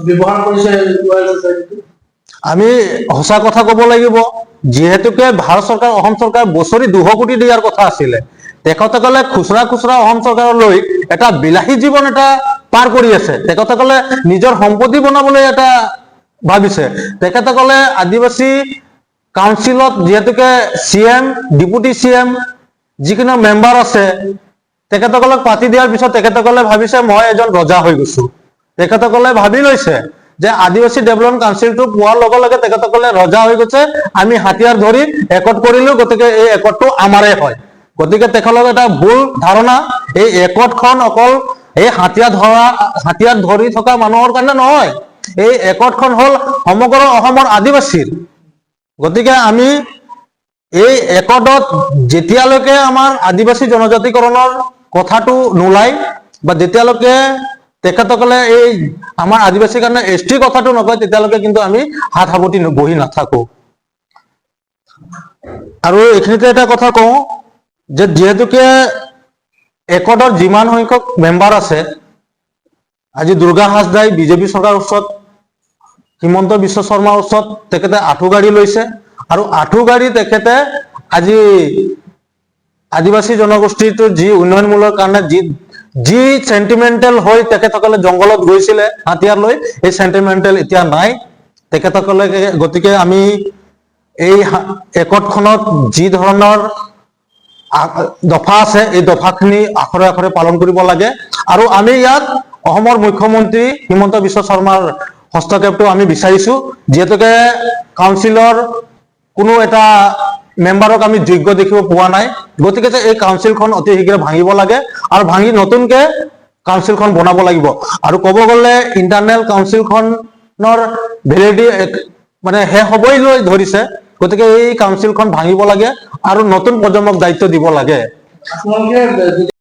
ব্যৱহাৰ কৰিছে আমি সঁচা কথা ক'ব লাগিব, যিহেতুকে ভাৰত চৰকাৰ অসম চৰকাৰ বছৰি 200 কোটি দিয়াৰ কথা আছিলে, তেখেতসকলে খুচুৰা অসম চৰকাৰলৈ এটা বিলাসী জীৱন এটা পাৰ কৰি আছে। তেখেতসকলে নিজৰ সম্পত্তি বনাবলৈ এটা ভাবিছে। তেখেতসকলে আদিবাসী কাউন্সিলত যিহেতুকে CM, ডিপুটি CM যিকোনো মেম্বাৰ আছে, তেখেতসকলক পাতি দিয়াৰ পিছত তেখেতসকলে ভাবিছে মই এজন ৰজা হৈ গৈছো। তেখেতসকলে ভাবি লৈছে যে আদিবাসী ডেভেলপমেণ্ট কাউন্সিলটো পোৱাৰ লগে লগে তেখেতসকলে ৰজা হৈ গৈছে, আমি হাতিয়াৰ ধৰি একত কৰিলো, গতিকে এই একতটো আমাৰে হয়। গতিকে তেখেতলোকৰ এটা ভুল ধাৰণা, এই একতখন অকল এই হাতিয়াৰ ধৰি থকা মানুহৰ কাৰণে নহয়, এই একতখন হ'ল সমগ্ৰ অসমৰ আদিবাসীৰ। গতিকে আমি এই একতত যেতিয়ালৈকে আমাৰ আদিবাসী জনজাতিকৰণৰ কথাটো নোলায় বা যেতিয়ালৈকে তেখেতসকলে এই আমাৰ আদিবাসীৰ কাৰণে ST কথাটো নকয়, তেতিয়ালৈকে কিন্তু আমি হাত সাৱটি বহি নাথাকো। আৰু এইখিনিতে এটা কথা কওঁ যে যিহেতুকে একতৰ যিমান সংখ্যক মেম্বাৰ আছে, আজি দুৰ্গা হাজদাই বিজেপি চৰকাৰৰ ওচৰত, হিমন্ত বিশ্ব শৰ্মাৰ ওচৰত তেখেতে আঁঠুগাড়ি লৈছে, আৰু আঁঠুগাড়ি তেখেতে আজি আদিবাসী জনগোষ্ঠীটোৰ যি উন্নয়নমূলক কাৰণে যি সেন্টিমেন্টেল হৈ তেখেতসকলে জংঘলত গৈছিলে হাতিয়াৰ লৈ, এই সেন্টিমেন্টেল এতিয়া নাই তেখেতসকলে। গতিকে আমি এই একতখনত যি ধৰণৰ দফা আছে, এই দফাখিনি আখৰে আখৰে পালন কৰিব লাগে। আৰু আমি ইয়াত অসমৰ মুখ্যমন্ত্ৰী হিমন্ত বিশ্ব শৰ্মাৰ হস্তক্ষেপটো আমি বিচাৰিছো, যিহেতুকে কাউন্সিলৰ কোনো এটা মেম্বাৰক আমি যোগ্য দেখিব পোৱা নাই। গতিকে এই কাউন্সিলখন অতি শীঘ্ৰে ভাঙিব লাগে আৰু ভাঙি নতুনকে কাউন্সিলখন বনাব লাগিব। আৰু ক'ব গ'লে ইণ্টাৰনেল কাউন্সিলখনৰ ভেলিডিটি মানে শেষ হ'বই লৈ ধৰিছে। গতিকে এই কাউন্সিলখন ভাঙিব লাগে আৰু নতুন প্ৰজন্মক দায়িত্ব দিব লাগে। আপোনালোকে